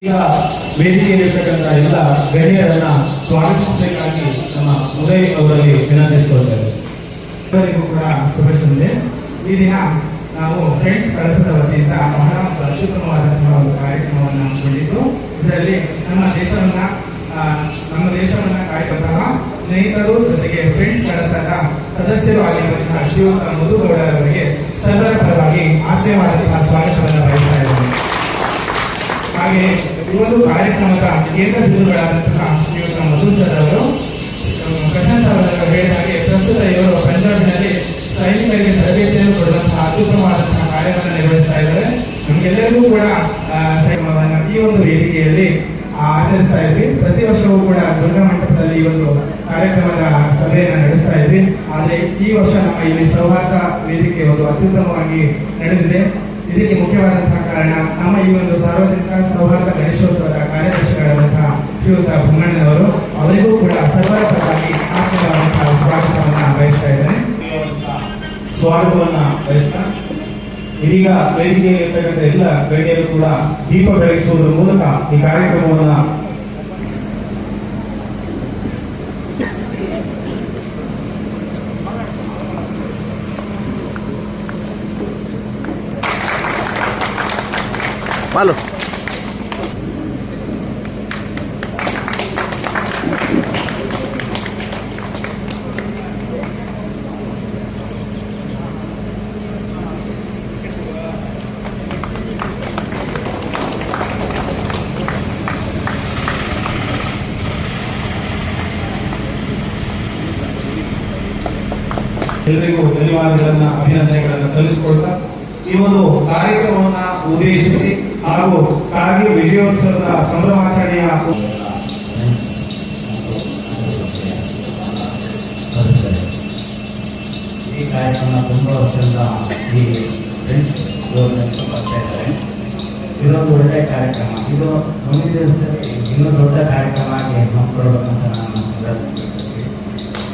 ಈಗ ವೇದಿಕೆಯಲ್ಲಿರ್ತಕ್ಕಂಥ ಎಲ್ಲ ಗಣ್ಯರನ್ನ ಸ್ವಾಗತಿಸಬೇಕಾಗಿ ನಮ್ಮ ಉದಯ್ ಅವರಲ್ಲಿ ವಿನಂತಿಸಿಕೊಳ್ತೇವೆ. ಎಲ್ಲರಿಗೂ ಕೂಡ ಶುಭಾಶಯ. ಈ ದಿನ ನಾವು ಫ್ರೆಂಡ್ಸ್ ಕಳಸದ ವತಿಯಿಂದ ಬಹಳ ಅತ್ಯುತ್ತಮವಾದಂತಹ ಒಂದು ಕಾರ್ಯಕ್ರಮವನ್ನು ಹಮ್ಮಿಕೊಂಡಿದ್ದು, ಇದರಲ್ಲಿ ನಮ್ಮ ದೇಶವನ್ನ ಕಾಯ್ದಂತಹ ಸ್ನೇಹಿತರು ಜೊತೆಗೆ ಫ್ರೆಂಡ್ಸ್ ಕಳಸದ ಸದಸ್ಯರು ಆಗಿರುವಂತಹ ಶ್ರೀಯುತ ಮಧುಗೌಡರವರಿಗೆ ಸರ್ವರ ಪರವಾಗಿ ಆತ್ಮೀಯವಾದಂತಹ ಸ್ವಾಗತವನ್ನು ಬಯಸ್ತಾ ಇದ್ದೇನೆ. ಹಾಗೆ ಈ ಒಂದು ಕಾರ್ಯಕ್ರಮದ ಕೇಂದ್ರ ಬಿಂದುಗಳಾದಂತಹ ಶ್ರೀಯುತ ಮಧು ಸರ್ ಅವರು ಪ್ರಶಂಸಾ ಹೇಳಿದ ಹಾಗೆ ಪ್ರಸ್ತುತ ಇವರು ಪಂಜಾಬಿನಲ್ಲಿ ಸೈನಿಕರಿಗೆ ತರಬೇತಿಯನ್ನು ಕೊಡುವಂತಹ ಅತ್ಯುತ್ತಮವಾದಂತಹ ಕಾರ್ಯವನ್ನು ನಿರ್ವಹಿಸ್ತಾ ಇದ್ದಾರೆ. ನಮಗೆಲ್ಲರಿಗೂ ಕೂಡ ಈ ಒಂದು ವೇದಿಕೆಯಲ್ಲಿ ಆಚರಿಸ್ತಾ ಇದ್ವಿ. ಪ್ರತಿ ವರ್ಷವೂ ಕೂಡ ದುರ್ಗಾ ಮಂಟಪದಲ್ಲಿ ಈ ಒಂದು ಕಾರ್ಯಕ್ರಮದ ಸಭೆಯನ್ನು ನಡೆಸ್ತಾ ಇದ್ವಿ. ಆದರೆ ಈ ವರ್ಷ ನಮ್ಮ ಇಲ್ಲಿ ಸೌಹಾರ್ದ ವೇದಿಕೆ ಒಂದು ಅತ್ಯುತ್ತಮವಾಗಿ ನಡೆದಿದೆ. ಇದಕ್ಕೆ ಮುಖ್ಯವಾದಂತಹ ಕಾರಣ ನಮ್ಮ ಈ ಒಂದು ಸಾರ್ವಜನಿಕ ಸೌಹಾರ್ದ ಗಣೇಶೋತ್ಸವದ ಕಾರ್ಯದರ್ಶಿಗಳಾದಂತಹ ಶ್ರೀಯುತ ಭೂಮಣ್ಣನವರು, ಅವರಿಗೂ ಕೂಡ ಸರ್ವರ ಪರವಾಗಿ ಆತ್ಮೀಯವಾದಂತಹ ಸ್ವಾಗತವನ್ನ ಬಯಸ್ತಾ ಇದ್ದೇನೆ. ಸ್ವಾಗತವನ್ನ ಬಯಸ್ತಾ ಇದೀಗ ವೇದಿಕೆಯಲ್ಲಿರ್ತಕ್ಕಂಥ ಎಲ್ಲ ಗಣ್ಯರು ಕೂಡ ದೀಪ ಬೆಳಗಿಸುವುದರ ಮೂಲಕ ಈ ಕಾರ್ಯಕ್ರಮವನ್ನ Malo. ಎಲ್ಲರಿಗೂ ಧನ್ಯವಾದಗಳನ್ನ ಅಭಿನಂದನೆಗಳನ್ನು ಸಲ್ಲಿಸಿಕೊಳ್ತಾ ಈ ಒಂದು ಕಾರ್ಯಕ್ರಮವನ್ನ ಉದ್ದೇಶಿಸಿ ಹಾಗೂ ಕಾರ್ಗಿಲ್ ವಿಜಯೋತ್ಸವದ ಸಂಭ್ರಮಾಚರಣೆಯ ಈ ಕಾರ್ಯಕ್ರಮ ತುಂಬ ವರ್ಷದಿಂದ ಈ ಫ್ರೆಂಡ್ಸ್ ಬರ್ತಾ ಇದ್ದಾರೆ. ಇದೊಂದು ಒಳ್ಳೆಯ ಕಾರ್ಯಕ್ರಮ. ಇದು ಮುಂದಿನ ದಿವಸದಲ್ಲಿ ಇನ್ನೂ ದೊಡ್ಡ ಕಾರ್ಯಕ್ರಮ ಆಗಿ ಹಮ್ಮಿಕೊಳ್ಬೇಕಂತ ನಾನು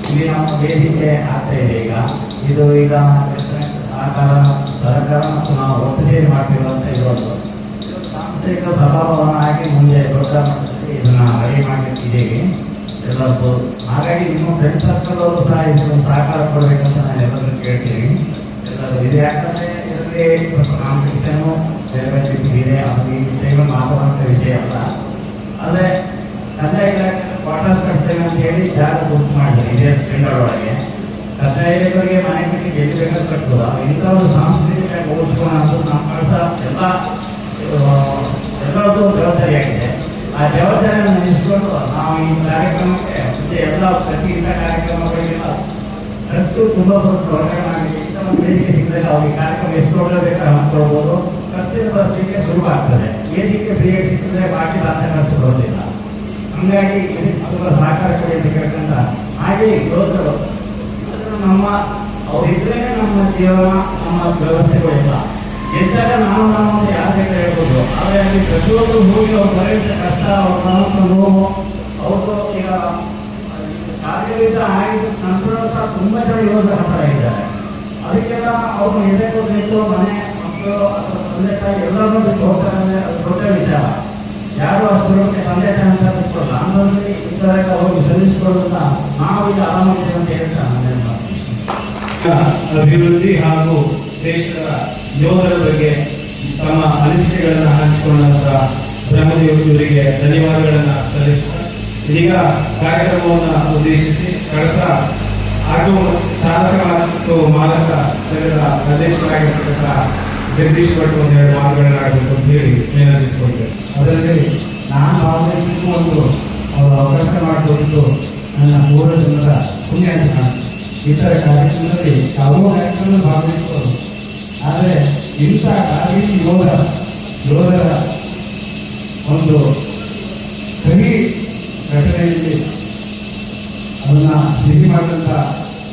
ಇಲ್ಲಿ ನಮ್ಮ ವೇದಿಕೆ ಆಗ್ತಾ ಇದೆ. ಈಗ ಸರ್ಕಾರ ಮತ್ತು ನಾವು ಒಟ್ಟು ಸೇರಿ ಮಾಡ್ತಿರುವಂತ ಇದೊಂದು ಸಾಂಸ್ಥಿಕ ಸಭಾಭವನ ಆಗಿ ಮುಂದೆ ದೊಡ್ಡ ಮಟ್ಟದಲ್ಲಿ ಇದನ್ನ ರೆಡಿ ಮಾಡಲಿಕ್ಕಿದ್ದೀವಿ ಎಲ್ಲರಿಗೂ. ಹಾಗಾಗಿ ನಿಮ್ಮ ಫ್ರೆಂಡ್ ಸರ್ಕಲ್ ಅವರು ಸಹ ಇದನ್ನು ಸಹಕಾರ ಕೊಡಬೇಕಂತ ನಾನು ಎಲ್ಲರಿಗೂ ಕೇಳ್ತೀನಿ. ಎಲ್ಲರೂ ಇದೆ, ಯಾಕಂದ್ರೆ ಇದರಲ್ಲಿ ಸ್ವಲ್ಪ ಕಾಂಪಿಟೇಷನು ಬೇರೆ ಬೇರೆ ಇದೆ. ಅದು ಈ ವಿಷಯಗಳು ಮಾತಾಡುವಂಥ ವಿಷಯ ಅಲ್ಲ. ಆದರೆ ಕಂದಾಯ ಇಲಾಖೆ ಕ್ವಾರ್ಟರ್ಸ್ ಕಟ್ತೇವೆ ಅಂತ ಹೇಳಿ ಜಾಗ ಗುರುತು ಮಾಡಿದ್ದಾರೆ ಇದೇ ಸ್ಟ್ಯಾಂಡರ್ಡ್ ಒಳಗೆ. ಕಂದಾಯ ಇಲಾಖೆಗೆ ಮನೆ ಕಟ್ಟಿಗೆ ಎಲ್ಲಿ ಬೇಕಾದ್ರೂ ಕಟ್ಬೋದು. ಇಂಥ ಒಂದು ಸಾಂಸ್ಕೃತಿಕ ಓಡಿಸ್ಕೋಣ ಅಂತ ನಮ್ಮ ಕಳಸ ಎಲ್ಲರದ್ದು ಜವಾಬ್ದಾರಿಯಾಗಿದೆ. ಆ ಜವಾಬ್ದಾರಿಯನ್ನು ನೆನೆಸ್ಕೊಂಡು ನಾವು ಈ ಕಾರ್ಯಕ್ರಮಕ್ಕೆ ಮುಂದೆ ಪ್ರತಿ ಇಂಥ ಕಾರ್ಯಕ್ರಮಗಳಿಗೆಲ್ಲ ಖರ್ಚು ತುಂಬ ಹೊರಗಡೆ ಮಾಡಿ ಇಂಥ ಒಂದು ವೇದಿಕೆ ಸಿಕ್ಕಿದಾಗ ಅವ್ರಿಗೆ ಕಾರ್ಯಕ್ರಮ ಎಷ್ಟು ಒಳ್ಳೆಬೇಕಾದ್ರೆ ಹಮ್ಮಿಕೊಳ್ಬೋದು. ಖರ್ಚಿನ ಬರಲಿಕ್ಕೆ ಸುಲಭ ಆಗ್ತದೆ. ವೇದಿಕೆ ಫ್ರೀಯಾಗಿ ಸಿಕ್ಕಿದ್ರೆ ಬಾಕಿ ಅಂತ ಖರ್ಚು ಬರೋದಿಲ್ಲ. ಹಂಗಾಗಿ ಅದರ ಸಹಕಾರ ಕೊಡಿ ಅಂತ ಕೇಳ್ಕೊಂಡ ಹಾಗೆ ಯೋಧರು ನಮ್ಮ ಅವರಿದ್ರೆ ನಮ್ಮ ಜೀವನ ನಮ್ಮ ವ್ಯವಸ್ಥೆಗಳಿಲ್ಲ. ಎದ್ದಾಗ ನಾವು ಯಾರ ಬೇಕಾದ್ರೆ ಹೇಳ್ಬೋದು. ಆದರೆ ಅಲ್ಲಿ ಪ್ರತಿಯೊಬ್ಬರು ಹೋಗಿ ಅವ್ರು ಬರೆಯುವಂಥ ಕಷ್ಟ, ಅವ್ರ ನೋವು, ಅವರು ಈಗ ಕಾರ್ಯದಿಂದ ಆಗಿದ ನಂತರ ಸಹ ತುಂಬ ಜನ ಯೋಧರ ಹತ್ರ ಇದ್ದಾರೆ. ಅದಕ್ಕೆಲ್ಲ ಅವ್ರು ಎದೆ ಕೊಡಬೇಕು. ಮನೆ ಮಕ್ಕಳು ಅಥವಾ ತಂದೆ ತಾಯಿ ಎಲ್ಲರನ್ನೂ ಬಿಟ್ಟು ಹೋಗ್ತಾರೆ ಅಂದರೆ ಅದು ದೊಡ್ಡ ವಿಚಾರ. ಯಾರು ಅಷ್ಟು ತಂದೆ ತಾಯಿ ಅನ್ಸಲ್ಲ ಅಂದ್ರೆ ಇತರಕ ಹೋಗಿ ಸಲ್ಲಿಸಿಕೊಳ್ಳುವಂತ ನಾವು ಈಗ ಆರಾಮಾಗಿದ್ದೇವೆ ಅಂತ ಹೇಳ್ತಾರೆ. ಅಭಿವೃದ್ಧಿ ಹಾಗೂ ದೇಶದ ಯೋಧರ ಬಗ್ಗೆ ತಮ್ಮ ಅನಿಸಿಕೆಗಳನ್ನು ಹಂಚಿಕೊಂಡಂತಹ ಬ್ರಹ್ಮದೇವರಿಗೆ ಧನ್ಯವಾದಗಳನ್ನು ಸಲ್ಲಿಸುತ್ತಾರೆ. ಇದೀಗ ಕಾರ್ಯಕ್ರಮವನ್ನು ಉದ್ದೇಶಿಸಿ ಕಳಸ ಆಟೋ ಚಾಲಕ ಮತ್ತು ಮಾಲಕ ಸಂಘದ ಅಧ್ಯಕ್ಷರಾಗಿರ್ತಕ್ಕಂಥ ಜಗದೀಶ್ ಭಟ್ ಒಂದೆರಡು ಮಾತುಗಳನ್ನು ಆಡಬೇಕು ಅಂತ ಹೇಳಿ ವಿನಂತಿಸಿಕೊಳ್ತೇವೆ. ಅದರಲ್ಲಿ ನಾನು ಭಾಗವಹಿಸಲಿಕ್ಕೂ ಒಂದು ಅವರು ಅವಕಾಶ ಮಾಡಿಕೊಟ್ಟು ನನ್ನ ಪೂರ್ವ ಜನರ ಪುಣ್ಯ ಅಂತ ನಾನು ಇತರ ಕಾರ್ಯಕ್ರಮದಲ್ಲಿ ಯಾವುದೋ ಕಾರ್ಯಕ್ರಮದಲ್ಲಿ ಭಾಗವಹಿಸಬಹುದು. ಆದರೆ ಇಂಥ ಕಾರ್ಗಿಲ್ ಯೋಧರ ಒಂದು ಕಹಿ ಘಟನೆಯಲ್ಲಿ ಅದನ್ನ ಸಿಹಿ ಮಾಡಿದಂಥ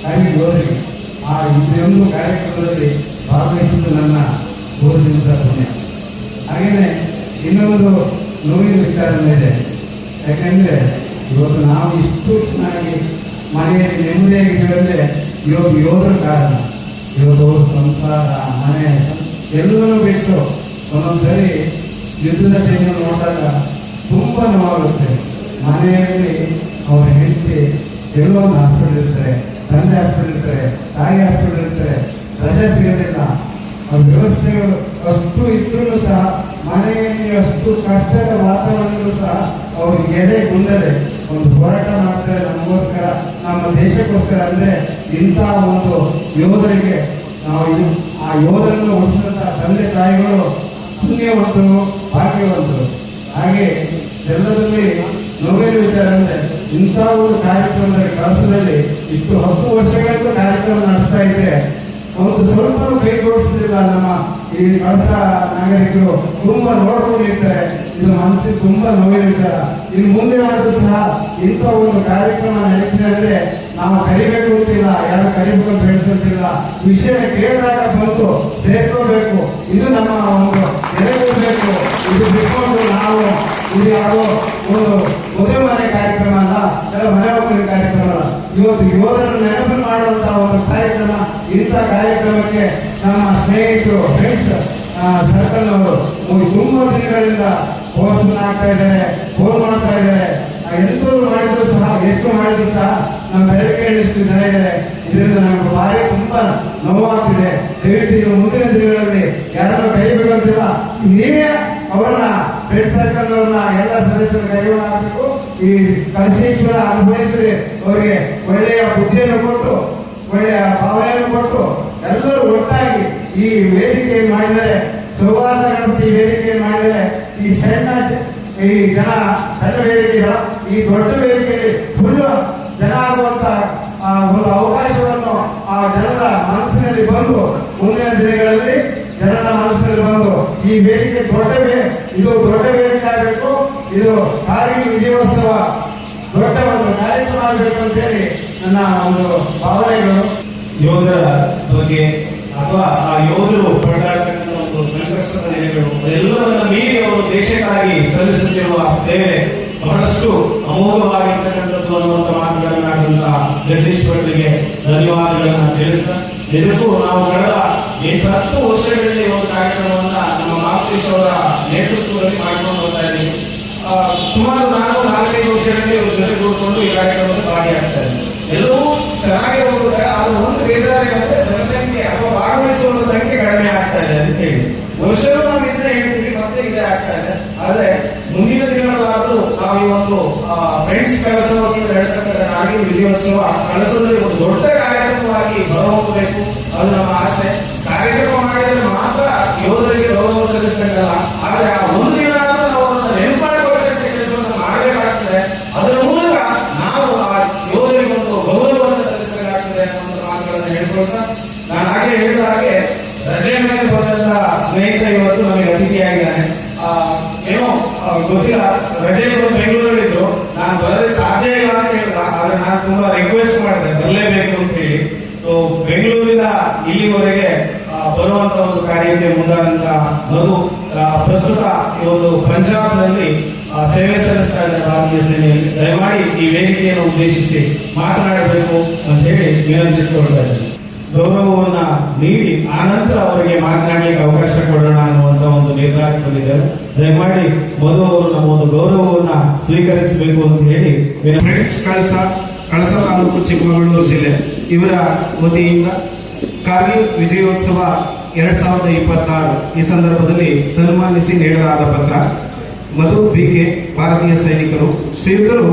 ಕಾರ್ಗಿಲ್ ಯೋಧರಿಗೆ ಆ ಇದೊಂದು ಕಾರ್ಯಕ್ರಮದಲ್ಲಿ ಭಾಗವಹಿಸಿದ್ದು ನನ್ನ ಪೂರ್ವಜನರ ಪುಣ್ಯ. ಹಾಗೆಯೇ ಇನ್ನೊಂದು ನೋವಿನ ವಿಚಾರನೇ ಇದೆ. ಯಾಕೆಂದ್ರೆ ಇವತ್ತು ನಾವು ಇಷ್ಟು ಚೆನ್ನಾಗಿ ಮನೆಯಲ್ಲಿ ನೆಮ್ಮದಿಯಾಗಿದ್ದೇವೆ ಯೋಧರ ಕಾರಣ. ಇವತ್ತು ಸಂಸಾರ, ಮನೆ ಎಲ್ಲವನ್ನೂ ಬಿಟ್ಟು ಒಂದೊಂದ್ಸರಿ ಯುದ್ಧದ ಟೈಮಲ್ಲಿ ನೋಡಿದಾಗ ತುಂಬ ನೋವಾಗುತ್ತೆ. ಮನೆಯಲ್ಲಿ ಅವ್ರ ಹೆಂಡತಿ ಎಲ್ಲೋ ಒಂದು ಹಾಸ್ಪಿಟಲ್ ಇರ್ತಾರೆ, ತಂದೆ ಹಾಸ್ಪಿಟಲ್ ಇರ್ತಾರೆ, ತಾಯಿ ಹಾಸ್ಪಿಟಲ್ ಇರ್ತಾರೆ, ರಜೆ ಸಿಗೋದಿಲ್ಲ. ಅವ್ರ ವ್ಯವಸ್ಥೆಗಳು ಅಷ್ಟು ಇದ್ರೂ ಸಹ ಮನೆಯಲ್ಲಿ ಅಷ್ಟು ಕಷ್ಟದ ವಾತಾವರಣಗಳು ಸಹ ಅವ್ರಿಗೆ ಎದೆ ಗುಂದದೆ ಒಂದು ಹೋರಾಟ ಮಾಡ್ತಾರೆ ನಮಗೋಸ್ಕರ, ನಮ್ಮ ದೇಶಕ್ಕೋಸ್ಕರ. ಅಂದ್ರೆ ಇಂಥ ಒಂದು ಯೋಧರಿಗೆ ನಾವು ಆ ಯೋಧರನ್ನು ಉಳಿಸಿದಂಥ ತಂದೆ ತಾಯಿಗಳು ಪುಣ್ಯವಂತರು, ಭಾಗ್ಯವಂತರು. ಹಾಗೆ ಎಲ್ಲದಲ್ಲಿ ನೋವೇನು ವಿಚಾರ ಅಂದ್ರೆ ಇಂಥ ಒಂದು ಕಾರ್ಯಕ್ರಮದಲ್ಲಿ ಕಳಸದಲ್ಲಿ ಇಷ್ಟು 10 ವರ್ಷಗಳಿಂದ ಕಾರ್ಯಕ್ರಮ ನಡೆಸ್ತಾ ಇದ್ರೆ ಒಂದು ಸ್ವಲ್ಪ ಕೈ ಜೋಡಿಸುದಿಲ್ಲ. ನಮ್ಮ ಈ ಕಳಸ ನಾಗರಿಕರು ತುಂಬಾ ನೋಡ್ಕೊಂಡಿರ್ತಾರೆ. ಇದು ಮನಸ್ಸಿಗೆ ತುಂಬಾ ನೋವಿನ ವಿಚಾರ. ಇನ್ನು ಮುಂದಿನಾದ್ರೂ ಸಹ ಇಂಥ ಒಂದು ಕಾರ್ಯಕ್ರಮ ನಡೀತಿದೆ ಅಂದ್ರೆ ನಾವು ಕರಿಬೇಕು ಅಂತಿಲ್ಲ, ಯಾರು ಕರಿಬೇಕು ಅಂತ ಬೆಳೆಸುತ್ತಿಲ್ಲ. ವಿಷಯ ಕೇಳಿದಾಗ ಬಂದು ಸೇರ್ಕೋಬೇಕು, ಇದು ನಮ್ಮ ಒಂದು ನೆಲೆಗೊಳ್ಬೇಕು. ಇದು ಬಿಟ್ಕೊಂಡು ನಾವು ಇದು ಯಾವುದೋ ಒಂದು ಮದುವೆ ಮನೆ ಕಾರ್ಯಕ್ರಮ ಅಲ್ಲ, ಎಲ್ಲ ಮನೆ ಮಕ್ಕಳಿನ ಕಾರ್ಯಕ್ರಮ ಅಲ್ಲ. ಇವತ್ತು ಯೋಧರನ್ನು ನೆನಪು ಮಾಡುವಂತಹ ಒಂದು ಕಾರ್ಯಕ್ರಮ. ಇಂಥ ಕಾರ್ಯಕ್ರಮಕ್ಕೆ ನಮ್ಮ ಸ್ನೇಹಿತರು, ಫ್ರೆಂಡ್ಸ್ ಸರ್ಕಲ್ ಅವರು ತುಂಬಾ ದಿನಗಳಿಂದ ಪೋಸ್ಟ್ ಆಗ್ತಾ ಇದ್ದಾರೆ, ಫೋನ್ ಮಾಡ್ತಾ ಇದ್ದಾರೆ. ಎಂತರು ಮಾಡಿದ್ರು ಸಹ, ಎಷ್ಟು ಮಾಡಿದ್ರು ಸಹ ನಮ್ಮ ಬೆಳಕಿನಲ್ಲಿ ಎಷ್ಟು ಜನ ಇದ್ದಾರೆ. ಇದರಿಂದ ನಮ್ಗೆ ಭಾರಿ ತುಂಬಾ ನೋವಾಗ್ತಿದೆ. ದಯವಿಟ್ಟು ಇನ್ನು ಮುಂದಿನ ದಿನಗಳಲ್ಲಿ ಯಾರನ್ನು ಕರಿಬೇಕಂತಿಲ್ಲ, ನೀವೇ ಅವರನ್ನ ಫ್ರೆಂಡ್ ಸರ್ಕಲ್ ಅವ್ರನ್ನ ಎಲ್ಲ ಸದಸ್ಯರು ಕರೆಯೋಣ ಆಗಬೇಕು. ಈ ಕಳಸೇಶ್ವರ ಅನುಭವೇಶ್ವರಿ ಅವರಿಗೆ ಒಳ್ಳೆಯ ಬುದ್ಧಿಯನ್ನು ಕೊಟ್ಟು, ಒಳ್ಳೆಯ ಭಾವನೆಯನ್ನು ಕೊಟ್ಟು ಎಲ್ಲರೂ ಒಟ್ಟಾಗಿ ಈ ವೇದಿಕೆ ಮಾಡಿದರೆ, ಸೌಹಾರ್ದ ಗಣಪತಿ ವೇದಿಕೆ ಮಾಡಿದರೆ ಈ ಸಣ್ಣ ವೇದಿಕೆ ಇಲ್ಲ, ಈ ದೊಡ್ಡ ವೇದಿಕೆಯಲ್ಲಿ ಫುಲ್ ಜನ ಆಗುವಂತ ಒಂದು ಅವಕಾಶವನ್ನು ಆ ಜನರ ಮನಸ್ಸಿನಲ್ಲಿ ಬಂದು, ಮುಂದಿನ ದಿನಗಳಲ್ಲಿ ಜನರ ಮನಸ್ಸಿನಲ್ಲಿ ಬಂದು ಈ ವೇದಿಕೆ ಇದು ದೊಡ್ಡ ವೇದಿಕೆ ಆಗಬೇಕು. ಇದು ಕಾರ್ಗಿಲ್ ವಿಜಯೋತ್ಸವ ದೊಡ್ಡ ಒಂದು ಕಾರ್ಯಕ್ರಮ ಆಗಬೇಕು ಅಂತ ಹೇಳಿ ನನ್ನ ಒಂದು ಭಾವನೆಗಳು. ಯೋಧರ ಬಗ್ಗೆ ಅಥವಾ ಆ ಯೋಧರು ಪಡೆದಾಡ್ತಕ್ಕಂಥ ಒಂದು ಸಂಕಷ್ಟದ ದಿನಗಳು ಎಲ್ಲವನ್ನ ಮೀರಿ ಅವರು ದೇಶಕ್ಕಾಗಿ ಸಲ್ಲಿಸುತ್ತಿರುವ ಸೇವೆ ಬಹಳಷ್ಟು ಅಮೋಘವಾಗಿರ್ತಕ್ಕಂಥದ್ದು ಅನ್ನುವಂಥ ಮಾತುಗಳನ್ನಾಡಿದಂತ ಜಗದೀಶ್ ಭಟ್ರಿಗೆ ಧನ್ಯವಾದಗಳನ್ನ ತಿಳಿಸ್ತಾ, ನಿಜಕ್ಕೂ ನಾವು ಕಳೆದ 8-10 ವರ್ಷಗಳಲ್ಲಿ ಒಂದು ಕಾರ್ಯಕ್ರಮವನ್ನ ನಮ್ಮ ಮಾರುತೇಶ್ ಅವರ ನೇತೃತ್ವದಲ್ಲಿ ಮಾಡಿಕೊಂಡು ಹೋಗ್ತಾ ಇದ್ದೀವಿ. ಸುಮಾರು 4-5 ವರ್ಷಗಳಲ್ಲಿ ಇವರು ಜೊತೆ ಕೂಡಿಕೊಂಡು ಈ ಕಾರ್ಯಕ್ರಮದಲ್ಲಿ ಭಾಗಿಯಾಗ್ತಾ ಇದ್ದೀವಿ. ಎಲ್ಲವೂ ಚೆನ್ನಾಗಿ ಹೋಗುತ್ತೆ. ಆದ್ರೆ ಒಂದು ಬೇಜಾರೇನಂದ್ರೆ ಜನಸಂಖ್ಯೆ ಅಥವಾ ಭಾಗವಹಿಸುವ ಸಂಖ್ಯೆ ಕಡಿಮೆ ಆಗ್ತಾ ಇದೆ ಅಂತ ಹೇಳಿ ವರ್ಷವೂ ನಾವು ಇದನ್ನೇ ಹೇಳ್ತೀವಿ, ಮತ್ತೆ ಇದೇ ಆಗ್ತಾ ಇದೆ. ಆದ್ರೆ ಮುಂದಿನ ದಿನಗಳಾದ್ರೂ ನಾವು ಈ ಒಂದು ಫ್ರೆಂಡ್ಸ್ ಕಳಸವಾಗಿ ನಡೆಸ್ತಕ್ಕಂಥ ಕಾರ್ಗಿಲ್ ವಿಜಯೋತ್ಸವ ಕಳಸದಲ್ಲಿ ಒಂದು ದೊಡ್ಡ ಕಾರ್ಯಕ್ರಮವಾಗಿ ಹೊರಹೋಗಬೇಕು. ಅದು ನಮ್ಮ ಆಸೆ. ಕಾರ್ಯಕ್ರಮ ಮಾಡಿದ್ರೆ ಮಾತ್ರ ಯೋಧರಿಗೆ ಗೌರವ ಸಲ್ಲಿಸಬೇಕಲ್ಲ, ಆದ್ರೆ ಆ ಒಂದು ದಿನ ಆದ್ರೂ ನಾವು ಅದನ್ನ ನೆನಪು ಮಾಡಿಕೊಳ್ತಕ್ಕಂಥ ಕೆಲಸವನ್ನು ಮಾಡಬೇಕಾಗ್ತದೆ. ಅದರ ಮೂಲಕ ನಾವು ಆ ಯೋಧರಿಗೆ ಒಂದು ಗೌರವವನ್ನು ಸಲ್ಲಿಸಬೇಕಾಗ್ತದೆ ಅನ್ನೋ ಮಾತುಗಳನ್ನು ಹೇಳ್ಕೊಳ್ತಾ, ನಾನು ಹಾಗೆ ಹೇಳಿದ ಹಾಗೆ ರಜೆ ಮೇಲೆ ಬಂದಂತ ಸ್ನೇಹಿತ ಇವತ್ತು ನಮಗೆ ಅತಿಥಿಯಾಗಿದ್ದಾನೆ. ಏನೋ ಗೊತ್ತಿಲ್ಲ, ರಜೆ ಬಂದು ಬೆಂಗಳೂರಲ್ಲಿದ್ರು, ನಾನು ಬರೋದಕ್ಕೆ ಸಾಧ್ಯ ಇಲ್ಲ ಅಂತ ಹೇಳಿದ. ಆದ್ರೆ ನಾನು ತುಂಬಾ ರಿಕ್ವೆಸ್ಟ್ ಮಾಡಿದೆ ಬರಲೇಬೇಕು ಅಂತ ಹೇಳಿ. ಬೆಂಗಳೂರಿನ ಇಲ್ಲಿವರೆಗೆ ಬರುವಂತ ಒಂದು ಕಾರ್ಯಕ್ಕೆ ಮುಂದಾದಂತ ಮಧು ಪ್ರಸ್ತುತ ಈ ಒಂದು ಪಂಜಾಬ್ನಲ್ಲಿ ಸೇವೆ ಸಲ್ಲಿಸ್ತಾ ಇದ್ದಾರೆ ಭಾರತೀಯ ಸೇನೆಯಲ್ಲಿ. ದಯಮಾಡಿ ಈ ವೇದಿಕೆಯನ್ನು ಉದ್ದೇಶಿಸಿ ಮಾತನಾಡಬೇಕು ಅಂತ ಹೇಳಿ ವಿನಂತಿಸಿಕೊಳ್ತಾ ಇದ್ದೇನೆ. ಗೌರವವನ್ನ ನೀಡಿ ಆನಂತರ ಅವರಿಗೆ ಮಾತನಾಡಲಿಕ್ಕೆ ಅವಕಾಶ ಕೊಡೋಣ ಅನ್ನುವಂತ ಒಂದು ನಿರ್ಧಾರಕ್ಕೆ ಬಂದಿದ್ದಾರೆ. ದಯಮಾಡಿ ಮಧು ಅವರು ನಮ್ಮ ಒಂದು ಗೌರವವನ್ನ ಸ್ವೀಕರಿಸಬೇಕು ಅಂತ ಹೇಳಿ ಫ್ರೆಂಡ್ಸ್ ಕಳಸ ತಾಲೂಕು, ಚಿಕ್ಕಮಗಳೂರು ಜಿಲ್ಲೆ ಇವರ ವತಿಯಿಂದ ಕಾರ್ಗಿಲ್ ವಿಜಯೋತ್ಸವ 2026 ಈ ಸಂದರ್ಭದಲ್ಲಿ ಸನ್ಮಾನಿಸಿ ನೀಡಲಾದ ಪತ್ರ. ಮಧು ಬಿಕೆ, ಭಾರತೀಯ ಸೈನಿಕರು, ಶ್ರೀಯುತರು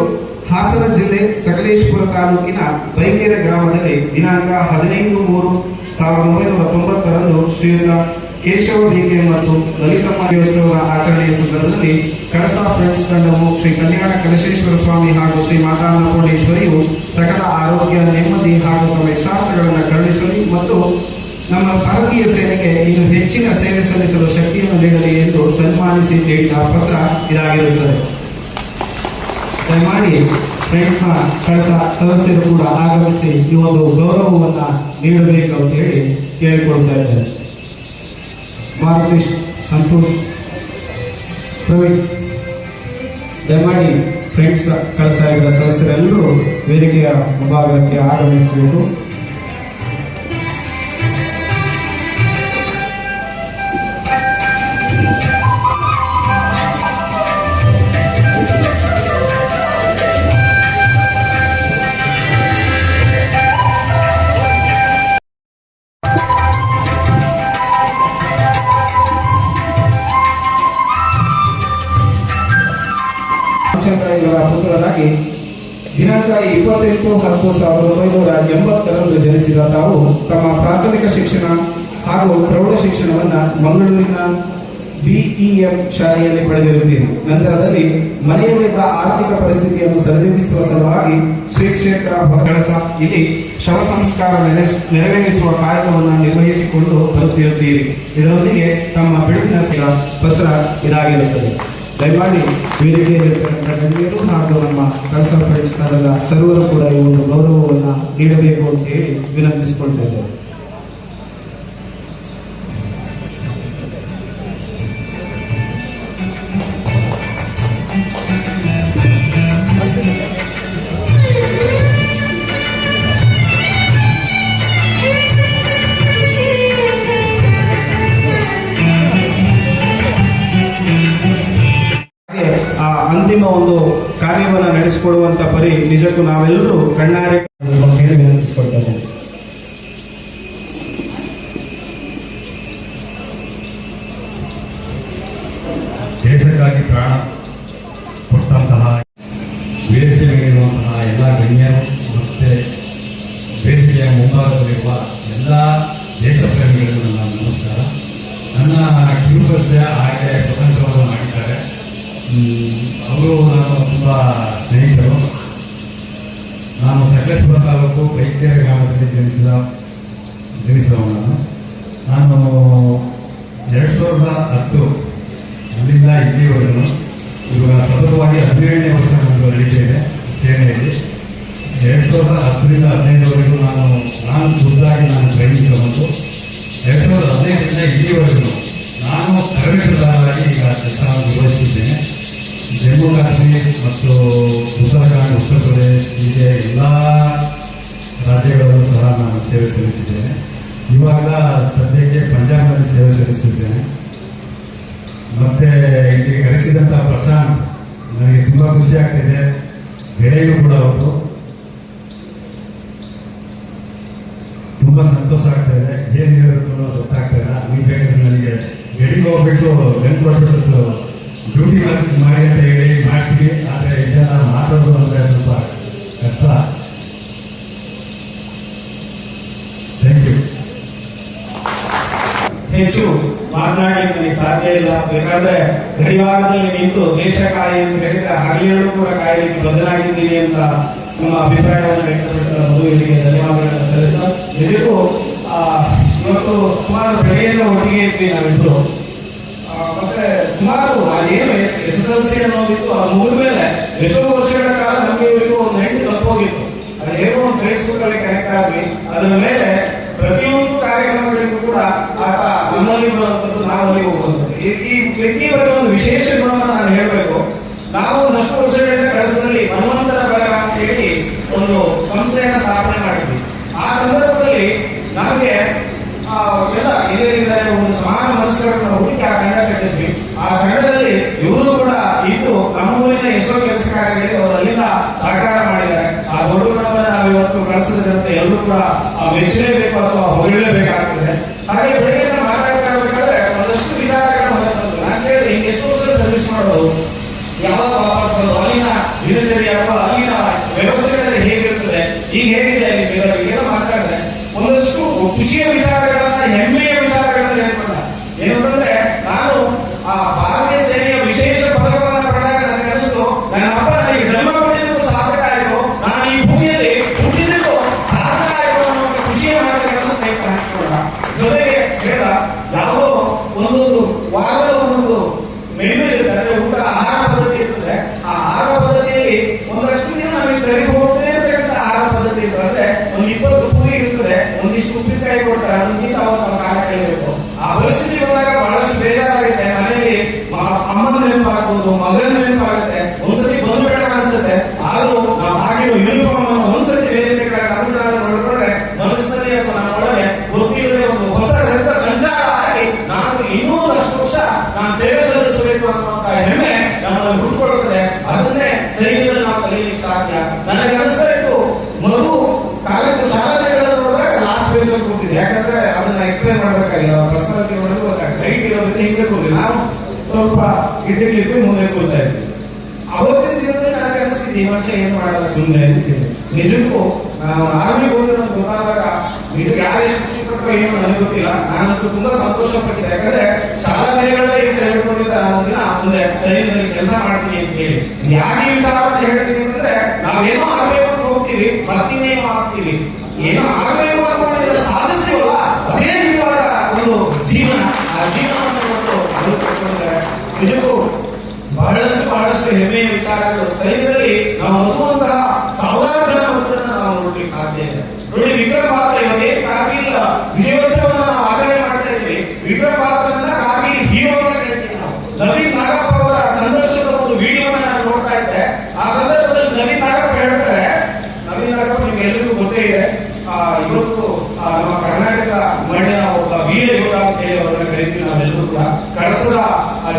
ಹಾಸನ ಜಿಲ್ಲೆ ಸಕಲೇಶಪುರ ತಾಲೂಕಿನ ಬೈಕೆರೆ ಗ್ರಾಮದಲ್ಲಿ ದಿನಾಂಕ 15/3/1990 ಶ್ರೀಯುತ ಕೇಶವ ಬಿಕೆ ಮತ್ತು ಲಲಿತಮ್ಮ ದೇವೋತ್ಸವದ ಆಚರಣೆಯ ಸಂದರ್ಭದಲ್ಲಿ ಕಳಸ ಫ್ರೆಂಡ್ಸ್ ತಂಡವು ಶ್ರೀ ಕಲ್ಯಾಣ ಕಲಶೇಶ್ವರ ಸ್ವಾಮಿ ಹಾಗೂ ಶ್ರೀ ಮಾತಾ ಅನ್ನಪೂರ್ಣೇಶ್ವರಿಯು ಸಕಲ ಆರೋಗ್ಯ, ನೆಮ್ಮದಿ ಹಾಗೂ ತಮ್ಮ ಇಷ್ಟಾರ್ಥಗಳನ್ನು ಕರುಣಿಸಲಿ ಮತ್ತು ನಮ್ಮ ಭಾರತೀಯ ಸೇನೆಗೆ ಇನ್ನು ಹೆಚ್ಚಿನ ಸೇವೆ ಸಲ್ಲಿಸಲು ಶಕ್ತಿಯನ್ನು ನೀಡಲಿ ಎಂದು ಸನ್ಮಾನಿಸಿ ನೀಡಿದ ಪತ್ರ ಇದಾಗಿರುತ್ತದೆ. ದಯಮಾಡಿ ಫ್ರೆಂಡ್ಸ್ ನ ಕಳಸ ಸದಸ್ಯರು ಕೂಡ ಆಗಮಿಸಿ ಈ ಒಂದು ಗೌರವವನ್ನ ನೀಡಬೇಕು ಅಂತ ಹೇಳಿ ಕೇಳಿಕೊಳ್ತಾ ಇದ್ದಾರೆ. ಮಾರುತೇಶ್, ಸಂತೋಷ್, ಪ್ರವೀಣ್, ದಯಮಾಡಿ ಫ್ರೆಂಡ್ಸ್ ಕಳಸ ಇದರ ಸದಸ್ಯರೆಲ್ಲರೂ ವೇದಿಕೆಯ ಮುಂಭಾಗಕ್ಕೆ ಆಗಮಿಸಬೇಕು. ಇವರ ಪುತ್ರರಾಗಿ ದಿನಾಂಕ 28/10/1980 ಜನಿಸಿದ ತಾವು ತಮ್ಮ ಪ್ರಾಥಮಿಕ ಶಿಕ್ಷಣ ಹಾಗೂ ಪ್ರೌಢ ಶಿಕ್ಷಣವನ್ನು ಮಂಗಳೂರಿನ BEM ಶಾಲೆಯಲ್ಲಿ ಪಡೆದಿರುತ್ತೀರಿ. ನಂತರದಲ್ಲಿ ಮನೆಯಲ್ಲಿದ್ದ ಆರ್ಥಿಕ ಪರಿಸ್ಥಿತಿಯನ್ನು ಸರಿದೂಗಿಸುವ ಸಲುವಾಗಿ ಶ್ರೀ ಕ್ಷೇತ್ರ ಹೊರಗಳಸ ಇಲ್ಲಿ ಶವ ಸಂಸ್ಕಾರ ನೆರವೇರಿಸುವ ಕಾರ್ಯವನ್ನು ನಿರ್ವಹಿಸಿಕೊಂಡು ಬರುತ್ತಿರುತ್ತೀರಿ. ಇದರೊಂದಿಗೆ ತಮ್ಮ ಬಿಡುವಿನ ಪತ್ರ ಇದಾಗಿರುತ್ತದೆ. ದಯಮಾಡಿ ವೇದಿಕೆಯಲ್ಲಿರ್ತಕ್ಕಂಥ ಗಣ್ಯರು ಹಾಗೂ ನಮ್ಮ ಕಳಸ ಫ್ರೆಂಡ್ಸ್ ತಂಡದ ಸರ್ವರು ಕೂಡ ಈ ಒಂದು ಗೌರವವನ್ನು ನೀಡಬೇಕು ಅಂತ ಹೇಳಿ ವಿನಂತಿಸಿಕೊಳ್ತಾ ಇದ್ದೇವೆ. ಆ ಅಂತಿಮ ಒಂದು ಕಾರ್ಯವನ್ನು ನಡೆಸಿಕೊಡುವಂತ ಪರಿ ನಿಜಕ್ಕೂ ನಾವೆಲ್ಲರೂ ಕಣ್ಣಾರೆ ಹೇಳಿ ವಿನಂತಿಸಿಕೊಳ್ತಾ ಇದ್ದೇವೆ. ದೇಶಕ್ಕಾಗಿ ಪ್ರಾಣ ಕೊಟ್ಟಂತಹ ವೇದಿಕೆ ಮೇಲಿರುವಂತಹ ಎಲ್ಲ ಗಣ್ಯರು ಮತ್ತೆ ವೇದಿಕೆಯ ಮುಂಭಾಗದಲ್ಲಿರುವ ಎಲ್ಲ ದೇಶ ಪ್ರೇಮಿಗಳಿಗೂ ನನ್ನ ನಮಸ್ಕಾರ. ನನ್ನ ಕಿರುಪರಿಚಯ ಹಾಗೆ ಪ್ರಶಂಸವನ್ನು ಮಾಡಿದ್ದಾರೆ. ಅವರು ನಾನು ತುಂಬ ಸ್ನೇಹಿತರು. ನಾನು ಸಕಲೇಶ್ಪುರ ತಾಲೂಕು ಬೈಕೆರೆ ಗ್ರಾಮದಲ್ಲಿ ಜನಿಸಿದವನು. ನಾನು 2010 ಅಲ್ಲಿಂದ ಇಲ್ಲಿವರೆಗೂ ಇವಾಗ ಸತತವಾಗಿ 17ನೇ ವರ್ಷ ನಮ್ಮದು ನಡೀತಿದೆ ಸೇನೆಯಲ್ಲಿ. 2010ರಿಂದ 15ವರೆಗೂ ನಾನು ಖುದ್ದಾಗಿ ಟ್ರೈನಿಂಗ್ ತಗೊಂಡು 2015ರಿಂದ ಇಲ್ಲಿವರೆಗೂ ನಾನು ತರಬೇತುದಾರರಾಗಿ ಈಗ ಕೆಲಸವನ್ನು ನಿರ್ವಹಿಸುತ್ತಿದ್ದೇನೆ. ಜಮ್ಮು ಕಾಶ್ಮೀರ್ ಮತ್ತು ಉತ್ತರಾಖಂಡ್, ಉತ್ತರ ಪ್ರದೇಶ್ ಹೀಗೆ ಎಲ್ಲ ರಾಜ್ಯಗಳಲ್ಲೂ ಸಹ ನಾನು ಸೇವೆ ಸಲ್ಲಿಸಿದ್ದೇನೆ. ಇವಾಗ ಸದ್ಯಕ್ಕೆ ಪಂಜಾಬ್ನಲ್ಲಿ ಸೇವೆ ಸಲ್ಲಿಸಿದ್ದೇನೆ. ಮತ್ತೆ ಇಲ್ಲಿ ಕರೆಸಿದಂಥ ಪ್ರಶಾಂತ್ ನನಗೆ ತುಂಬ ಖುಷಿ ಆಗ್ತಿದೆ. ಗೆಳೆಯರು ಕೂಡ ಅವರು ತುಂಬ ಸಂತೋಷ ಆಗ್ತಾ ಇದೆ. ಏನು ಹೇಳಬೇಕು ಅನ್ನೋದು ಗೊತ್ತಾಗ್ತಾ ಇಲ್ಲ. ನೀವು ಬೇಕಾದ್ರೆ ನನಗೆ ಗೆಳೆಗೆ ಹೋಗ್ಬಿಟ್ಟು ಗನ್ ಕೊಟ್ಬಿಟ್ಟು ಡ್ಯೂಟಿ ಮಾಡಿ ಅಂತ ಹೇಳಿ ಮಾಡ್ತೀವಿ. ಆದರೆ ಇದೆಲ್ಲ ಮಾತಾಡೋದು ಅಂದರೆ ಸ್ವಲ್ಪ ಕಷ್ಟ. Thank you. ಹೆಚ್ಚು ಮಾತನಾಡಲಿಕ್ಕೆ ನನಗೆ ಸಾಧ್ಯ ಇಲ್ಲ. ಬೇಕಾದ್ರೆ ಗಡಿಭಾಗದಲ್ಲಿ ನಿಂತು ದೇಶ ಕಾಯಿ ಅಂತ ಹೇಳಿದ್ರೆ ಹಗಲಿರುಳು ಕೂಡ ಕಾಯಲಿಕ್ಕೆ ಬದಲಾಗಿದ್ದೀನಿ ಅಂತ ನಮ್ಮ ಅಭಿಪ್ರಾಯವನ್ನು ವ್ಯಕ್ತಪಡಿಸಿದ ಮದುವೆಗೆ ಧನ್ಯವಾದಗಳನ್ನು ಸಲ್ಲಿಸ. ನಿಜಕ್ಕೂ ಇವತ್ತು ಸುಮಾರು ಬೆಳೆಯನ್ನು ಒಟ್ಟಿಗೆ ಇದ್ವಿ ನಾವಿಬ್ರು. ಮತ್ತೆ ಸುಮಾರು ಅದೇನು SSLC ಅನ್ನೋದಿತ್ತು, ಅದು ಮುಗಿದ ಮೇಲೆ ಎಷ್ಟೋ ವರ್ಷಗಳ ಕಾಲ ನಮಗೆ ಇವರಿಗೂ ಒಂದು ಹೆಂಟು ತಪ್ಪೋಗಿತ್ತು. ಅದು ಹೇಗೋ ಒಂದು ಫೇಸ್ಬುಕ್ ಅಲ್ಲಿ ಕನೆಕ್ಟ್ ಆದ್ವಿ. ಅದರ ಮೇಲೆ ಪ್ರತಿಯೊಂದು ಕಾರ್ಯಕ್ರಮಗಳಿಗೂ ಕೂಡ ಆತ ನಮ್ಮಲ್ಲಿ ಬರುವಂಥದ್ದು, ನಾವಲ್ಲಿ ಹೋಗುವಂಥದ್ದು. ಈ ವ್ಯಕ್ತಿಯ ಬಗ್ಗೆ ಒಂದು ವಿಶೇಷ ಗುಣವನ್ನು ನಾನು ಹೇಳಬೇಕು. ನಾವು ಒಂದಷ್ಟು ವರ್ಷಗಳಿಂದ ಕಳಸದಲ್ಲಿ ಹನುಮಂತರ ಬಳಗ ಅಂತ ಹೇಳಿ ಒಂದು ಸಂಸ್ಥೆಯನ್ನ ಸ್ಥಾಪನೆ ಮಾಡಿದ್ವಿ. ಆ ಸಂದರ್ಭದಲ್ಲಿ ನಮಗೆ ಎಲ್ಲ ಹಿರಿಯರಿದ್ದಾರೆ, ಒಂದು ಸಮಾನ ಮನಸ್ಸುಗಳನ್ನು ಹುಡುಕಿ ಆ ತಂಡ ಕಟ್ಟಿದ್ವಿ. ಆ ತಂಡದಲ್ಲಿ ಇವರು ಕೂಡ ಇದ್ದು ನಮ್ಮ ಊರಿನ ಎಷ್ಟೋ ಕೆಲಸ ಕಾರ್ಯಗಳಿಗೆ ಅವರು ಅಲ್ಲಿಂದ ಸಹಕಾರ ಮಾಡಿದ್ದಾರೆ. ಆ ದೊಡ್ಡ ಗುಣವನ್ನು ನಾವು ಇವತ್ತು ಕಳಿಸಿದ ಜನತೆ ಎಲ್ಲರೂ ಕೂಡ ಮೆಚ್ಚಲೇಬೇಕು ಅಥವಾ ಹೊಗಳಲೇಬೇಕಾಗ್ತದೆ. ಹಾಗೆ ಬೆಳಗ್ಗೆ ಮಾತಾಡ್ತಾ ಇರಬೇಕಾದ್ರೆ ಒಂದಷ್ಟು ವಿಚಾರಗಳನ್ನ ಹೊರತಂದು ನಾನು ಕೇಳಿದೆ, ಹಿಂಗೆ ಎಷ್ಟು ವರ್ಷ ಸರ್ವಿಸ್ ಮಾಡೋದು, ಯಾವಾಗ ವಾಪಸ್ ಬರೋದು, ಅಲ್ಲಿನ ದಿನಚರಿ ಅಥವಾ ಅಲ್ಲಿನ ವ್ಯವಸ್ಥೆಗಳಲ್ಲಿ ಹೇಗಿರ್ತದೆ, ಈಗ ಹೇಗಿದೆ ಅಲ್ಲಿ ಬೇರೆಯವರಿಗೆಲ್ಲ ಮಾತಾಡಿದೆ. ಒಂದಷ್ಟು ಖುಷಿಯ ವಿಚಾರಗಳನ್ನ, ಹೆಮ್ಮೆಯ ವಿಚಾರಗಳನ್ನ ಹೇಳ್ಕೊಂಡ. ಏನಂತಂದ್ರೆ ನಾನು ಆ ಭಾರತೀಯ ಸೇನೆಯ ವಿಶೇಷ ಪದಕವನ್ನು ಪಡೆದಾಗ ನನಗೆ ಅನಿಸ್ತು, ನನ್ನ ಅಪ್ಪ ನನಗೆ ಜನ್ಮ ಕೊಟ್ಟಿದ್ದು ಸಾರ್ಥಕ ಆಯಿತು, ನಾನು ಈ ಭೂಮಿಯಲ್ಲಿ ಹುಟ್ಟಿದ್ದು ಸಾರ್ಥಕ ಆಯಿತು ಅನ್ನೋ ಖುಷಿಯ ಮಾತುಗಳನ್ನು ಸ್ನೇಹಿತ ಹಂಚಿಕೊಂಡ. ಜೊತೆಗೆ ಹೇಳ, ಯಾವುದೋ ಒಂದೊಂದು ವಾರದ ಒಂದೊಂದು ಮೆನು ಇರ್ತದೆ, ಊಟ ಆಹಾರ ಪದ್ಧತಿ ಇರ್ತದೆ. ಆ ಆಹಾರ ಪದ್ಧತಿಯಲ್ಲಿ ಒಂದಷ್ಟು ದಿನ ನಮಗೆ ಸರಿ ಹೋಗದೇ ಇರತಕ್ಕಂಥ ಆಹಾರ ಪದ್ಧತಿ ಇರ್ತದೆ. ಒಂದು 20 ಪೂರಿ ಇರ್ತದೆ, ಒಂದಿಷ್ಟು ಉಪ್ಪಿನಕಾಯಿ ಕೊಡ್ತಾರೆ, ಅದಕ್ಕಿಂತ ಅವತ್ತು ನಾವು ಕಾಲ ಕಳಿಬೇಕು. ಆ ಪರಿಸ್ಥಿತಿ ಬಂದಾಗ ಬಹಳಷ್ಟು ಬೇಜಾರಾಗುತ್ತೆ. ಮನೆಯಲ್ಲಿ ಅಮ್ಮನ ನೆನಪಾಗ್ಬೋದು, ಮಗನ ನೆನಪಾಗುತ್ತೆ, ಒಂದ್ಸತಿ ಬಂದು ಬೇಡ ಅನ್ಸುತ್ತೆ. ಆದ್ರೂ ನಾವು ಹಾಕಿರೋ ಯೂನಿಫಾರ್ಮ್ ಅನ್ನು ಒಂದ್ಸತಿ ವೇದಿಕೆ ನೋಡ್ಕೊಂಡ್ರೆ ಮನಸ್ಸಿನಲ್ಲಿ ಅಥವಾ ನನ್ನ ಒಳಗೆ ಗೊತ್ತಿಲ್ಲದೆ ಒಂದು ಹೊಸ ರಕ್ತ ಸಂಚಾರ ಆಗಿ ನಾನು ಇನ್ನೂರಷ್ಟು ವರ್ಷ ನಾನು ಸೇವೆ ಸಲ್ಲಿಸಬೇಕು ಅನ್ನುವಂತ ಹೆಮ್ಮೆ ನಮ್ಮಲ್ಲಿ ಹುಟ್ಟುಕೊಳ್ಳುತ್ತದೆ. ಅದನ್ನೇ ಸೈನ್ಯದಲ್ಲಿ ನಾವು ಕಲಿಯಲಿಕ್ಕೆ ಸಾಧ್ಯ. ನನಗೆ ಅನಿಸ್ತಾ ಇತ್ತು, ಮಧು ಕಾಲೇಜು ಶಾಲೆಗಳನ್ನು ನೋಡಿದಾಗ ಲಾಸ್ಟ್ ಪೇಜ್ ಅಲ್ಲಿ ಕೂತಿದೆ. ಯಾಕಂದ್ರೆ ಅದನ್ನ ಎಕ್ಸ್ಪ್ಲೇನ್ ಮಾಡ್ಬೇಕಾಗಿಲ್ಲ, ಪರ್ಸನಾಲಿಟಿ ನೋಡಿದ್ರೆ ಗೊತ್ತಾಗ್ತದೆ. ಹೈಟ್ ಇರೋದ್ರಿಂದ ಹಿಂದೆ ಕೂತಿದೆ, ನಾವು ಸ್ವಲ್ಪ ಇದ್ದಕ್ಕಿದ್ವಿ ಮುಂದೆ ಕೂರ್ತಾ ಇದ್ವಿ. ಅವತ್ತಿನ ದಿನದಲ್ಲಿ ನನಗೆ ಅನಿಸ್ತಿತ್ತು ಈ ವರ್ಷ ಏನು ಮಾಡಲ್ಲ ಸುಮ್ಮನೆ ಅಂತೇಳಿ. ನಿಜಕ್ಕೂ ನಾನು ಆರ್ಮಿಗೆ ಹೋಗಿ ನಮ್ಗೆ ಗೊತ್ತಾದಾಗ ನಿಜ ಯಾರು ಎಷ್ಟು ಖುಷಿ ಪಟ್ಟರು ಏನು ನನಗೆ ಗೊತ್ತಿಲ್ಲ. ನಾನಂತೂ ತುಂಬಾ ಸಂತೋಷ ಪಟ್ಟಿದ್ದೆ. ಯಾಕಂದ್ರೆ ಶಾಲಾ ದಿನಗಳಲ್ಲಿ ಅಂತ ಹೇಳ್ಕೊಂಡಿದ್ದ ನಾನು ದಿನ ಮುಂದೆ ಸೈನ್ಯದಲ್ಲಿ ಕೆಲಸ ಮಾಡ್ತೀನಿ ಅಂತ ಹೇಳಿ. ಯಾಕೆ ಈ ವಿಚಾರವನ್ನು ಹೇಳ್ತೀನಿ ಅಂತಂದ್ರೆ ನಾವೇನೋ ಆಗ್ಬೇಕು ಅಂತ ಹೋಗ್ತೀವಿ, ಮತ್ತಿನ್ನೇನೋ ಆಗ್ತೀವಿ. ಏನೋ ಆಗಬೇಕು ಅನ್ಕೊಂಡಿದ್ರೆ ಸಾಧಿಸ್ತೀವಲ್ಲ, ಅದೇ ನಿಜವಾದ ಒಂದು ಜೀವನ. ಆ ಜೀವನವನ್ನು ಬದುಕಿಕೊಂಡಿದ್ದಾರೆ. ನಿಜಕ್ಕೂ ಬಹಳಷ್ಟು ಹೆಮ್ಮೆಯ ವಿಚಾರಗಳು. ಸೈನ್ಯದಲ್ಲಿ ನಾವು ಓದುವಂತಹ ಸಾವಿರಾರು ಜನ ಮಕ್ಕಳನ್ನ ನಾವು ನೋಡ್ಲಿಕ್ಕೆ ಸಾಧ್ಯ ಇದೆ. ನೋಡಿ, ವಿಕ್ರಮ್ ಪಾತ್ರ ಇವತ್ತೇನು ಕಾರ್ಗಿಲ್ ವಿಜಯೋತ್ಸವವನ್ನು ನಾವು ಆಚರಣೆ ಮಾಡ್ತಾ ಇದ್ವಿ. ವಿಕ್ರಮ್ ಪಾತ್ರನ ಕಾರ್ಗಿಲ್ ಹೀರೋ ಅಂತ ಕರಿತೀವಿ ನಾವು. ನವೀನ್ ನಾಗಪ್ಪ ಅವರ ಸಂದರ್ಶನದ ಒಂದು ವಿಡಿಯೋನ ನಾನು ನೋಡ್ತಾ ಇದ್ದೆ. ಆ ಸಂದರ್ಭದಲ್ಲಿ ನವೀನ್ ನಾಗಪ್ಪ ಹೇಳ್ತಾರೆ, ನವೀನ್ ನಾಗಪ್ಪ ನಿಮ್ಗೆ ಎಲ್ಲರಿಗೂ ಗೊತ್ತೇ ಇದೆ, ಇವತ್ತು ನಮ್ಮ ಕರ್ನಾಟಕ ಮಣ್ಣಿನ ಒಬ್ಬ ವೀರ ಯೋಧ ಅಂತ ಹೇಳಿ ಅವರನ್ನ ಕರಿತೀವಿ ನಾವೆಲ್ಲರೂ ಕೂಡ. ಕಳಸದ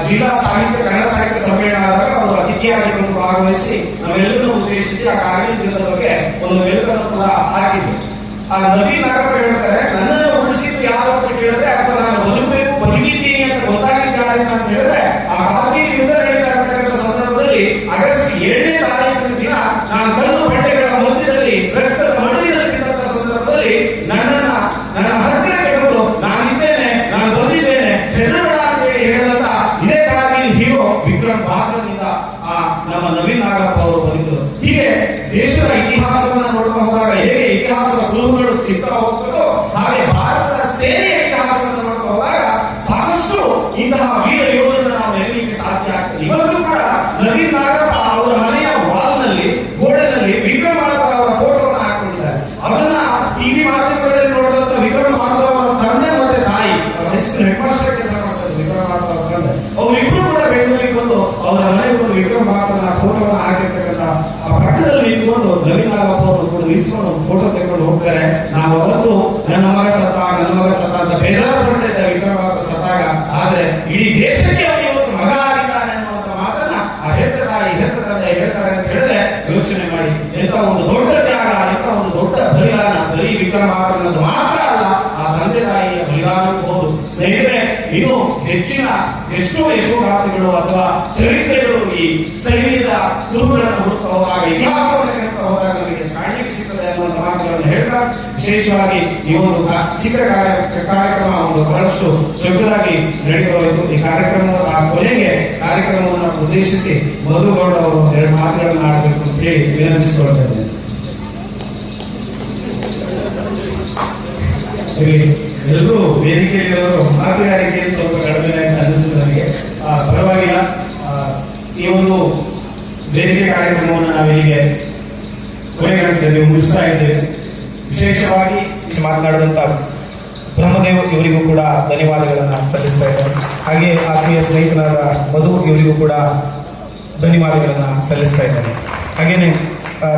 ಜಿಲ್ಲಾ ಸಾಹಿತ್ಯ ಕನ್ನಡ ಸಾಹಿತ್ಯ ಸಮ್ಮೇಳನ ಆದಾಗ ಅವರು ಅತಿಥಿಯಾಗಿ ಬಂದು ಭಾಗವಹಿಸಿ ನಾವೆಲ್ಲರೂ ಉದ್ದೇಶಿಸಿ ಆ ಕಾರ್ಗಿಲ್ ದಿನದ ಬಗ್ಗೆ ಒಂದು ವೆಲ್ಕಮ್ ಕೂಡ ಹಾಕಿದ್ವಿ. ಆ ನವೀನ್ ನಾಗಪ್ಪ ಹೇಳ್ತಾರೆ, ನನ್ನನ್ನು ಉಳಿಸಿದ್ದು ಯಾರು ಅಂತ ಕೇಳಿದ್ರೆ ಅಥವಾ ನಾನು ಬದುಕಬೇಕು ಬದುಕಿದ್ದೀನಿ ಅಂತ ಗೊತ್ತಾಗಿದ್ದಾರೆ ಅಂತ ಹೇಳಿದ್ರೆ ಆ ಕಾರ್ಗಿಲ್ ಯುದ್ಧ ನಡೀತಾ ಇರ್ತಕ್ಕಂಥ ಸಂದರ್ಭದಲ್ಲಿ ಆಗಸ್ಟ್ 7ನೇ ತಾರೀಕಿನ ದಿನ ನಾನು ಕಲ್ಲು ಬಂಡೆಗಳ ಮಧ್ಯದಲ್ಲಿ ರಕ್ತದ ಮಡುವಿನಲ್ಲಿ ಬಿದ್ದಂತ ಸಂದರ್ಭದಲ್ಲಿ ನನ್ನ ಹತ್ತಿರಕ್ಕೆ ಬಂದು ನಾನಿದ್ದೇನೆ, ನಾನು ಬಂದಿದ್ದೇನೆ, ಹೆದರಬೇಡ ಅಂತ ಹೇಳಿ ಹೇಳಿದಂತ ಇದೇ ಕಾರ್ಗಿಲ್ ಹೀರೋ ವಿಕ್ರಮ್ ಪಾತ್ರದಿಂದ ನಮ್ಮ ನವೀನ್ ನಾಗಪ್ಪ ಅವರು ಬದುಕಿದರು. ಹೀಗೆ ದೇಶದ ಇತಿಹಾಸವನ್ನ ನೋಡ್ತಾ ಹೋದಾಗ ಹೇಗೆ ಇತಿಹಾಸದ ಕುರುಹುಗಳು ಸಿಗ್ತಾ ಹೋಗ್ತದೋ ಹಾಗೆ ಭಾರತದ ಸೇನೆಯ ಇತಿಹಾಸವನ್ನು ನೋಡ್ತಾ ಹೋದಾಗ ಸಾಕಷ್ಟು ಇಂತಹ ವೀರ ಯೋಧರನ್ನು ನಾವು ನೆನಪಿಗೆ ಸಾಧ್ಯ ಆಗ್ತದೆ. ಇವತ್ತು ಕೂಡ ನವೀನ್ ನಾಗಪ್ಪ ಅವರ ಮನೆಯ ವಾಲ್ನಲ್ಲಿ ಗೋಡೆನಲ್ಲಿ ವಿಕ್ರಮ್ ಮಾತ್ರ ಅವರ ಫೋಟೋವನ್ನು ಹಾಕೊಂಡಿದ್ದಾರೆ. ಅದನ್ನ ಟಿವಿ ಮಾಧ್ಯಮಗಳಲ್ಲಿ ನೋಡಿದಂತ ವಿಕ್ರಮ್ ಮಾತ್ರ ಅವರ ತಂದೆ ಮತ್ತೆ ತಾಯಿ, ಹೈಸ್ಕೂಲ್ ಹೆಡ್ ಮಾಸ್ಟರ್ ಕೆಲಸ ಮಾಡ್ತಾರೆ ವಿಕ್ರಮ್ ಮಾತ್ರ ಅವರ ತಂದೆ, ಅವರಿಬ್ರು ಕೂಡ ಬೆಂಗಳೂರಿಗೆ ಬಂದು ಅವರ ಮನೆಗೆ ಬಂದು ವಿಕ್ರಮ್ ಮಾತ್ರನ ಫೋಟೋವನ್ನು ಹಾಕಿರ್ತಕ್ಕಂಥ ಆ ಪಕ್ಕದಲ್ಲಿ ನಿಂತ್ಕೊಂಡು ನವೀನ್ ನಾಗಪ್ಪ ಅವರು ಕೂಡ ನಿಲ್ಸ್ಕೊಂಡು ಫೋಟೋ ತೆಗೆದುಕೊಂಡು ಹೋಗ್ತಾರೆ. ನಾವು ಅವತ್ತು ನನ್ನ ಮಗ ಸತ್ತ ಅಂತ ಬೇಜಾರು ಪಡ್ತಾ ಇದ್ದ ವಿಕ್ರಮ್ ಮಾತ್ರ ಸತ್ತಾಗ. ಆದ್ರೆ ಇಡೀ ದೇಶಕ್ಕೆ ಅವರು ಇವತ್ತು ಮಗ ಆಗಿದ್ದಾನೆ ಅನ್ನುವಂತ ಮಾತನ್ನ ಆ ಹೆತ್ತ ತಾಯಿ ಹೆತ್ತ ತಂದೆ ಹೇಳ್ತಾರೆ ಅಂತ ಹೇಳಿದ್ರೆ ಯೋಚನೆ ಮಾಡಿ. ಎಂತ ಒಂದು ದೊಡ್ಡ ತ್ಯಾಗ, ಎಂತ ಒಂದು ದೊಡ್ಡ ಬಲಿದಾನ. ಬರೀ ವಿಕ್ರಮ್ ಮಾತ್ರನದ್ದು ಮಾತ್ರ ಅಲ್ಲ, ಆ ತಂದೆ ತಾಯಿಯ ಬಲಿದಾನಕ್ಕೂ ಹೌದು. ಸ್ನೇಹಿತರೆ, ಇನ್ನು ಹೆಚ್ಚಿನ ಎಷ್ಟೋ ಯಶೋಗಾಥೆಗಳು ಅಥವಾ ಚರಿತ್ರೆಗಳು ಈ ಸೈನ್ಯದ ಕುರುಹುಗಳನ್ನು ಹುಡುಕ್ತಾ ಹೋದಾಗ, ಇತಿಹಾಸವನ್ನು ಕೇಳ್ತಾ ಹೋದಾಗ ನಮಗೆ ಕಾಣಲಿಕ್ಕೆ ಸಿಗ್ತದೆ ಅನ್ನುವಂಥ ಮಾತುಗಳನ್ನು ಹೇಳ್ತಾ, ವಿಶೇಷವಾಗಿ ಈ ಒಂದು ಚಿಕ್ಕ ಕಾರ್ಯಕ್ರಮ ಒಂದು ಬಹಳಷ್ಟು ಚೊಕ್ಕದಾಗಿ ನಡೀತಾ ಹೋಯಿತು. ಈ ಕಾರ್ಯಕ್ರಮದ ಕೊನೆಗೆ ಕಾರ್ಯಕ್ರಮವನ್ನು ಉದ್ದೇಶಿಸಿ ಮಧುಗೌಡ ಅವರು ಎರಡು ಮಾತುಗಳನ್ನು ಆಡಬೇಕು ಅಂತ ಹೇಳಿ ವಿನಂತಿಸಿಕೊಳ್ತಾ ಇದ್ದೇನೆ. ಎಲ್ಲರೂ ವೇದಿಕೆಯಲ್ಲಿರೋರು ಮಾತುಗಾರಿಕೆಯಲ್ಲಿ ಸ್ವಲ್ಪ ಕಡಿಮೆ ಅಂತ ಅನಿಸಿದೆ ನನಗೆ. ಪರವಾಗಿಲ್ಲ, ಈ ಒಂದು ವೇದಿಕೆ ಕಾರ್ಯಕ್ರಮವನ್ನು ನಾವಿಲ್ಲಿಗೆ ಕೊನೆಗಾಣಿಸ್ತೇವೆ, ಮುಗಿಸ್ತಾ ಇದ್ದೇವೆ. ವಿಶೇಷವಾಗಿ ಮಾತನಾಡಿದಂತ ಬ್ರಹ್ಮದೇವ್ ಇವರಿಗೂ ಕೂಡ ಧನ್ಯವಾದಗಳನ್ನ ಸಲ್ಲಿಸ್ತಾ ಇದ್ದಾರೆ. ಹಾಗೆ ಆತ್ಮೀಯ ಸ್ನೇಹಿತರಾದ ಮಧು ಇವರಿಗೂ ಕೂಡ ಧನ್ಯವಾದಗಳನ್ನ ಸಲ್ಲಿಸ್ತಾ ಇದ್ದಾರೆ. ಹಾಗೇನೆ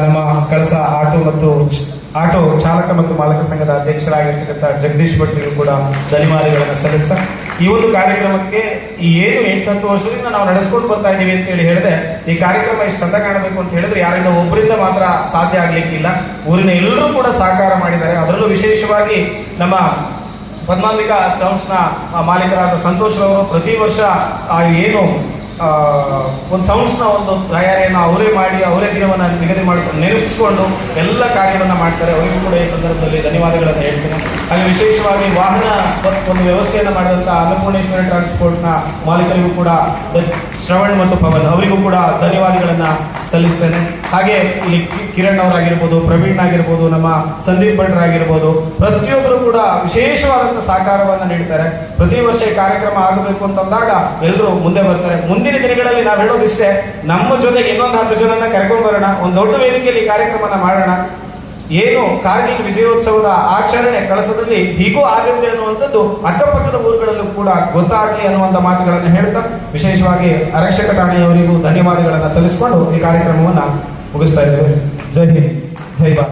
ನಮ್ಮ ಕಳಸ ಆಟೋ ಚಾಲಕ ಮತ್ತು ಮಾಲಕ ಸಂಘದ ಅಧ್ಯಕ್ಷರಾಗಿರ್ತಕ್ಕಂಥ ಜಗದೀಶ್ ಭಟ್ರಿಗೂ ಕೂಡ ಧನ್ಯವಾದಗಳನ್ನು ಸಲ್ಲಿಸ್ತಾ, ಈ ಒಂದು ಕಾರ್ಯಕ್ರಮಕ್ಕೆ ಈ ಏನು 8-10 ವರ್ಷದಿಂದ ನಾವು ನಡೆಸ್ಕೊಂಡು ಬರ್ತಾ ಇದೀವಿ ಅಂತ ಹೇಳಿ ಹೇಳಿದ್ರೆ, ಈ ಕಾರ್ಯಕ್ರಮ ಇಷ್ಟು ಚಂದ ಕಾಣಬೇಕು ಅಂತ ಹೇಳಿದ್ರೆ ಯಾರಿಂದ ಒಬ್ಬರಿಂದ ಮಾತ್ರ ಸಾಧ್ಯ ಆಗ್ಲಿಕ್ಕಿಲ್ಲ. ಊರಿನ ಎಲ್ಲರೂ ಕೂಡ ಸಹಕಾರ ಮಾಡಿದ್ದಾರೆ. ಅದರಲ್ಲೂ ವಿಶೇಷವಾಗಿ ನಮ್ಮ ಪದ್ಮಾಂಬಿಕಾ ಸೌಂಡ್ಸ್ ನ ಮಾಲೀಕರಾದ ಸಂತೋಷ್ ಅವರು ಪ್ರತಿ ವರ್ಷ ಏನು ಒಂದು ಸೌಂಡ್ಸ್ ನ ಒಂದು ತಯಾರಿಯನ್ನು ಅವರೇ ಮಾಡಿ ಅವರೇ ದಿನವನ್ನು ನಿಗದಿ ಮಾಡಿಕೊಂಡು ನೆನಪಿಸಿಕೊಂಡು ಎಲ್ಲ ಕಾರ್ಯವನ್ನು ಮಾಡ್ತಾರೆ. ಅವರಿಗೂ ಕೂಡ ಈ ಸಂದರ್ಭದಲ್ಲಿ ಧನ್ಯವಾದಗಳನ್ನು ಹೇಳ್ತೇನೆ. ಹಾಗೆ ವಿಶೇಷವಾಗಿ ವಾಹನ ಒಂದು ವ್ಯವಸ್ಥೆಯನ್ನು ಮಾಡಿದಂತ ಅನ್ನಪೂರ್ಣೇಶ್ವರಿ ಟ್ರಾನ್ಸ್ಪೋರ್ಟ್ ನ ಮಾಲೀಕರಿಗೂ ಕೂಡ ಶ್ರವಣ್ ಮತ್ತು ಪವನ್ ಅವರಿಗೂ ಕೂಡ ಧನ್ಯವಾದಗಳನ್ನ ಸಲ್ಲಿಸ್ತೇನೆ. ಹಾಗೆ ಇಲ್ಲಿ ಕಿರಣ್ ಅವರಾಗಿರ್ಬೋದು, ಪ್ರವೀಣ್ ಆಗಿರ್ಬೋದು, ನಮ್ಮ ಸಂದೀಪ್ ಭಟ್ರ್ ಆಗಿರ್ಬೋದು, ಪ್ರತಿಯೊಬ್ಬರು ಕೂಡ ವಿಶೇಷವಾದಂತಹ ಸಹಕಾರವನ್ನು ನೀಡ್ತಾರೆ. ಪ್ರತಿ ವರ್ಷ ಈ ಕಾರ್ಯಕ್ರಮ ಆಗಬೇಕು ಅಂತಂದಾಗ ಎಲ್ಲರೂ ಮುಂದೆ ಬರ್ತಾರೆ. ಮುಂದಿನ ದಿನಗಳಲ್ಲಿ ನಾವು ಹೇಳೋದಿಷ್ಟೇ, ನಮ್ಮ ಜೊತೆಗೆ ಇನ್ನೊಂದು 10 ಜನನ್ನ ಕರ್ಕೊಂಡು ಬರೋಣ, ಒಂದು ದೊಡ್ಡ ವೇದಿಕೆಯಲ್ಲಿ ಕಾರ್ಯಕ್ರಮನ ಮಾಡೋಣ. ಏನು ಕಾರ್ಗಿಲ್ ವಿಜಯೋತ್ಸವದ ಆಚರಣೆ ಕಳಸದಲ್ಲಿ ಹೀಗೂ ಆಗುತ್ತೆ ಅನ್ನುವಂಥದ್ದು ಅಕ್ಕಪಕ್ಕದ ಊರುಗಳಲ್ಲೂ ಕೂಡ ಗೊತ್ತಾಗಲಿ ಅನ್ನುವಂಥ ಮಾತುಗಳನ್ನು ಹೇಳ್ತಾ, ವಿಶೇಷವಾಗಿ ಆರಕ್ಷಕ ಠಾಣೆಯವರಿಗೂ ಧನ್ಯವಾದಗಳನ್ನು ಸಲ್ಲಿಸಿಕೊಂಡು ಈ ಕಾರ್ಯಕ್ರಮವನ್ನು ಮುಗಿಸ್ತಾ ಇದ್ದೇವೆ. ಜೈ ಹಿಂದ್, ಜೈ ಭಾರತ್.